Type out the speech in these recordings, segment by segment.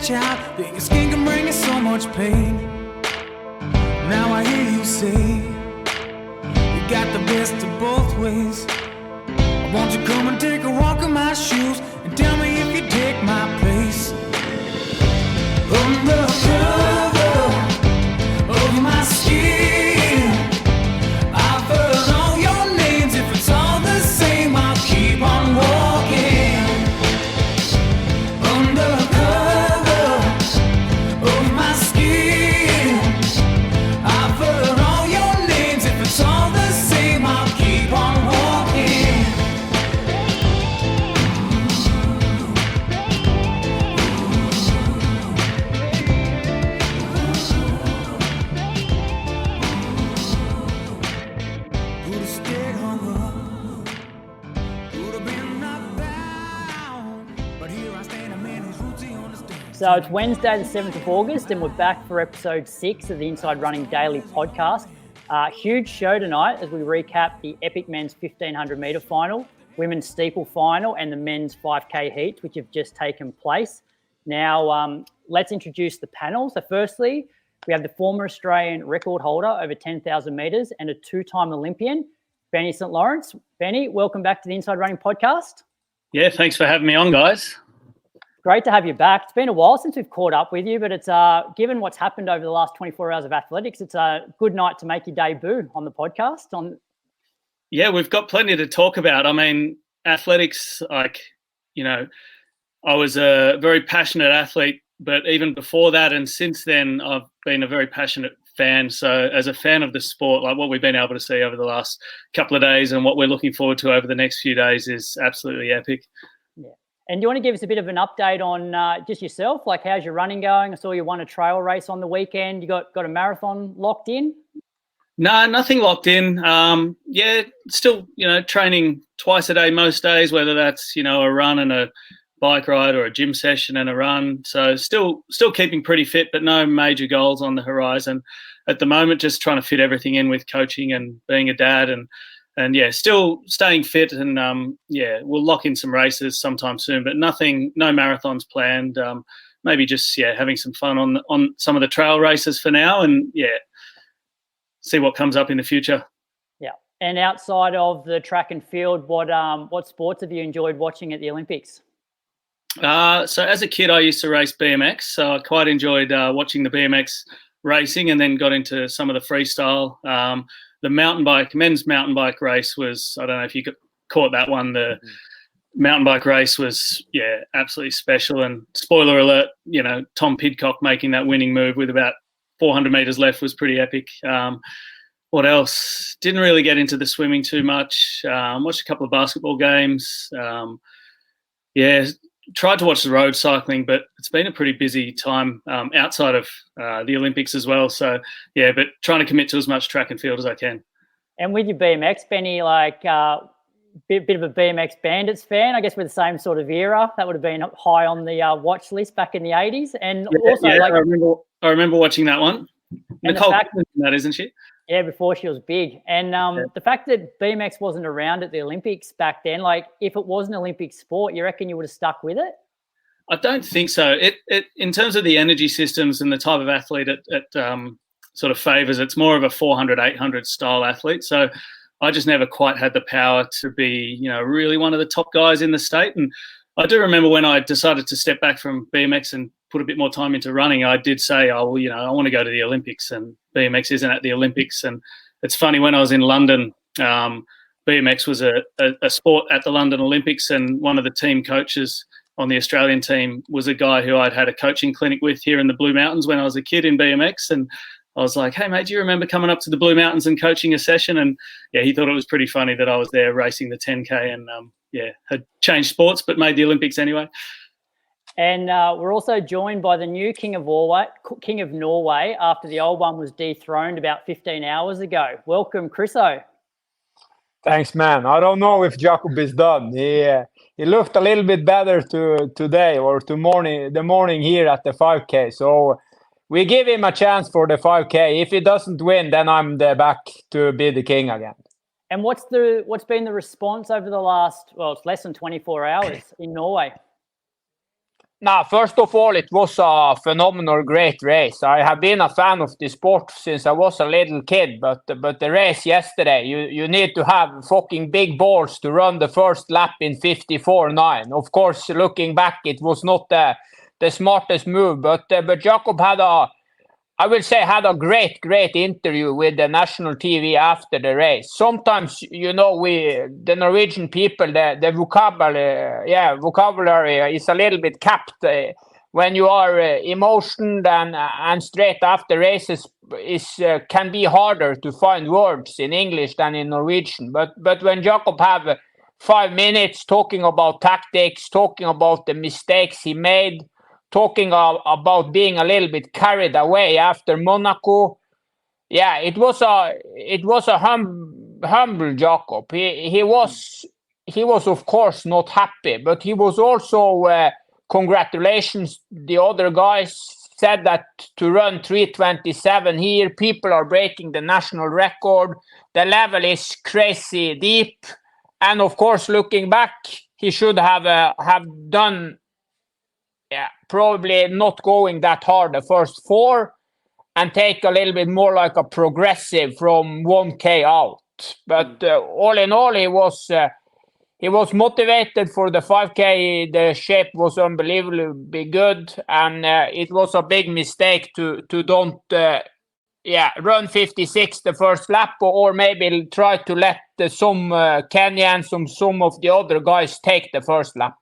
child, that your skin can bring you so much pain. Now I hear you say, you got the best of both ways. Won't you come and take a walk in my shoes and tell me if you take my place? Under cover of my skin, I've heard all your names. If it's all the same, I'll keep on walking. Under cover of my skin, I've heard all your names. If it's all the same, I'll keep on walking. Who'da stayed hung up? Who'da been knocked down? But here I stand, a man whose roots he understands. So it's Wednesday, the 7th of August, and we're back for episode 6 of the Inside Running Daily podcast. Huge show tonight as we recap the epic men's 1500 metre final, women's steeple final, and the men's 5K heats, which have just taken place. Now, let's introduce the panel. So firstly, we have the former Australian record holder over 10,000 metres and a two-time Olympian, Benny St. Lawrence. Benny, welcome back to the Inside Running podcast. Yeah, thanks for having me on, guys. Great to have you back. It's been a while since we've caught up with you, but it's given what's happened over the last 24 hours of athletics, it's a good night to make your debut on the podcast. Yeah, we've got plenty to talk about. I mean, athletics, I was a very passionate athlete, but even before that and since then, I've been a very passionate fan. So as a fan of the sport, like what we've been able to see over the last couple of days and what we're looking forward to over the next few days is absolutely epic. Yeah. And do you want to give us a bit of an update on just yourself? Like, how's your running going? I saw you won a trail race on the weekend. You got a marathon locked in? No, nothing locked in. Still, training twice a day most days, whether that's, a run and a bike ride or a gym session and a run. So still keeping pretty fit, but no major goals on the horizon at the moment. Just trying to fit everything in with coaching and being a dad and still staying fit. And we'll lock in some races sometime soon, but no marathons planned. Maybe just having some fun on some of the trail races for now, and see what comes up in the future. Yeah. And outside of the track and field, what sports have you enjoyed watching at the Olympics? So as a kid, I used to race BMX. So I quite enjoyed watching the BMX racing, and then got into some of the freestyle. The men's mountain bike race was, I don't know if you caught that one. The mountain bike race was, absolutely special. And spoiler alert, Tom Pidcock making that winning move with about 400 meters left was pretty epic. What else? Didn't really get into the swimming too much. Watched a couple of basketball games. Tried to watch the road cycling, but it's been a pretty busy time outside of the Olympics as well. So, but trying to commit to as much track and field as I can. And with your BMX, Benny, like bit of a BMX Bandits fan, I guess we're the same sort of era. That would have been high on the watch list back in the 80s. And I remember watching that one. Nicole, that isn't she? Yeah, before she was big. And the fact that BMX wasn't around at the Olympics back then, like if it was an Olympic sport, you reckon you would have stuck with it? I don't think so. It in terms of the energy systems and the type of athlete it sort of favours, it's more of a 400, 800 style athlete. So I just never quite had the power to be, really one of the top guys in the state. And I do remember when I decided to step back from BMX and put a bit more time into running, I did say, I want to go to the Olympics, and BMX isn't at the Olympics. And it's funny, when I was in London, BMX was a sport at the London Olympics, and one of the team coaches on the Australian team was a guy who I'd had a coaching clinic with here in the Blue Mountains when I was a kid in BMX. And I was like, hey, mate, do you remember coming up to the Blue Mountains and coaching a session? And he thought it was pretty funny that I was there racing the 10K and had changed sports but made the Olympics anyway. And we're also joined by the new King of Norway after the old one was dethroned about 15 hours ago. Welcome, Krisso. Thanks, man. I don't know if Jakob is done. He looked a little bit better today or the morning here at the 5K. So we give him a chance for the 5K. If he doesn't win, then I'm back to be the king again. And what's been the response over the last, it's less than 24 hours in Norway? Now, first of all, it was a phenomenal, great race. I have been a fan of the sport since I was a little kid, but the race yesterday, you need to have fucking big balls to run the first lap in 54.9. Of course, looking back, it was not the smartest move, but Jakob had a great interview with the national TV after the race. Sometimes, the Norwegian people, the vocabulary is a little bit capped. When you are emotional and straight after races, can be harder to find words in English than in Norwegian. But when Jakob have 5 minutes talking about tactics, talking about the mistakes he made, talking about being a little bit carried away after Monaco. Yeah, it was a humble Jakob. He was of course not happy, but he was also congratulations. The other guys said that to run 3:27 here, people are breaking the national record. The level is crazy deep, and of course, looking back, he should have done. Yeah, probably not going that hard the first 4 and take a little bit more like a progressive from 1K out. But all in all, he was motivated for the 5K. The shape was unbelievably good, and it was a big mistake to don't run 56 the first lap, or maybe try to let some Kenyans, some of the other guys take the first lap.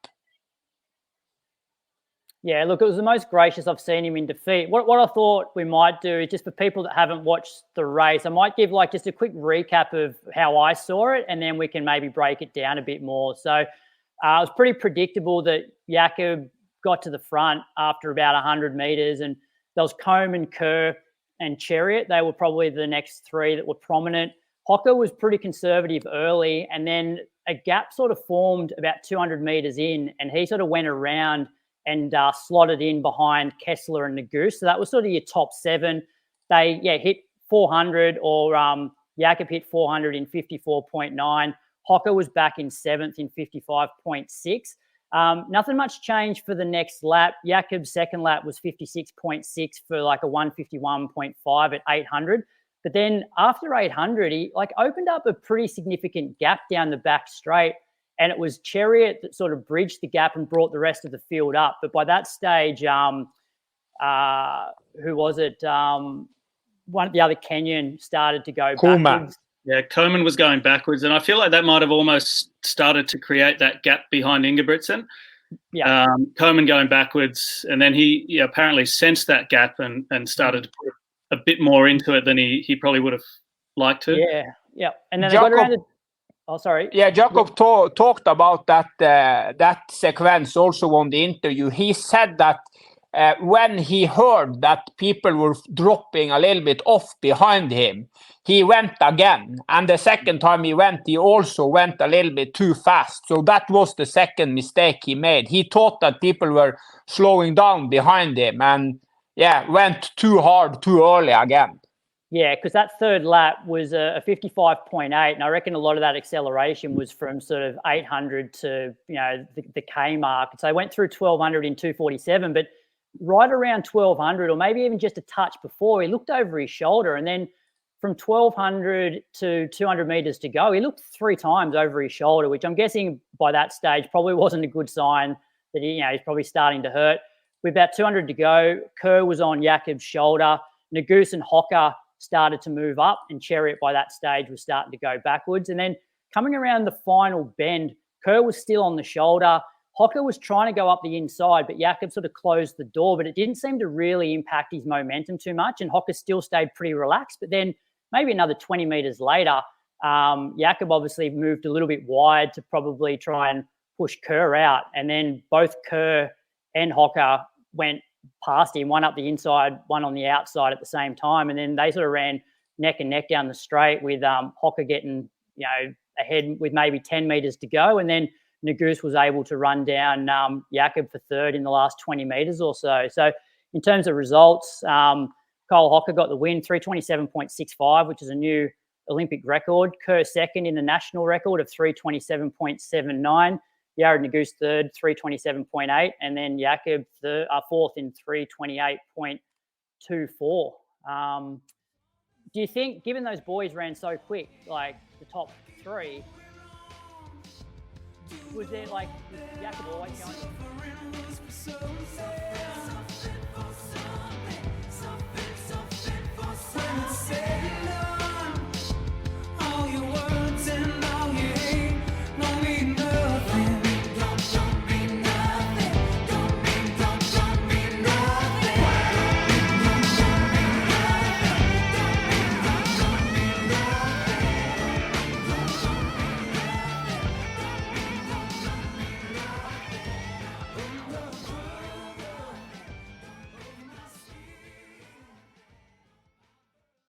Yeah, look, it was the most gracious I've seen him in defeat. What I thought we might do is, just for people that haven't watched the race, I might give just a quick recap of how I saw it, and then we can maybe break it down a bit more. So it was pretty predictable that Jakob got to the front after about 100 metres, and there was Coleman, Kerr and Chariot. They were probably the next 3 that were prominent. Hocker was pretty conservative early, and then a gap sort of formed about 200 metres in, and he sort of went around and slotted in behind Kessler and Nagoose. So that was sort of your top 7. They, hit 400, or Jakob hit 400 in 54.9. Hocker was back in 7th in 55.6. Nothing much changed for the next lap. Jakob's second lap was 56.6 for like a 151.5 at 800. But then after 800, he opened up a pretty significant gap down the back straight. And it was Chariot that sort of bridged the gap and brought the rest of the field up. But by that stage, who was it? One of the other Kenyan started to go backwards. Yeah, Coleman was going backwards. And I feel like that might have almost started to create that gap behind Ingebrigtsen. Yeah. Coleman going backwards. And then he apparently sensed that gap and started to put a bit more into it than he probably would have liked to. Yeah. And then they got around to... Oh, sorry. Yeah, Jakob talked about that sequence also on the interview. He said that when he heard that people were dropping a little bit off behind him, he went again. And the second time he went, he also went a little bit too fast. So that was the second mistake he made. He thought that people were slowing down behind him and, went too hard, too early again. Yeah, because that third lap was a 55.8, and I reckon a lot of that acceleration was from sort of 800 to, the K mark. So I went through 1,200 in 2:47, but right around 1,200, or maybe even just a touch before, he looked over his shoulder, and then from 1,200 to 200 metres to go, he looked 3 times over his shoulder, which I'm guessing by that stage probably wasn't a good sign that he's probably starting to hurt. With about 200 to go, Kerr was on Jakob's shoulder. Nagoose and Hocker started to move up, and Chariot by that stage was starting to go backwards. And then coming around the final bend, Kerr was still on the shoulder. Hocker was trying to go up the inside, but Jakob sort of closed the door, but it didn't seem to really impact his momentum too much, and Hocker still stayed pretty relaxed. But then maybe another 20 metres later, Jakob obviously moved a little bit wide to probably try and push Kerr out, and then both Kerr and Hocker went past him, one up the inside, one on the outside at the same time. And then they sort of ran neck and neck down the straight, with Hocker getting, ahead with maybe 10 metres to go. And then Nagoose was able to run down Jakob for third in the last 20 metres or so. So in terms of results, Cole Hocker got the win, 3:27.65, which is a new Olympic record. Kerr second in the national record of 3:27.79. Jared Nagus third, 327.8, and then Jakob fourth in 328.24. Do you think, given those boys ran so quick, like the top three, was there like Jakob always going?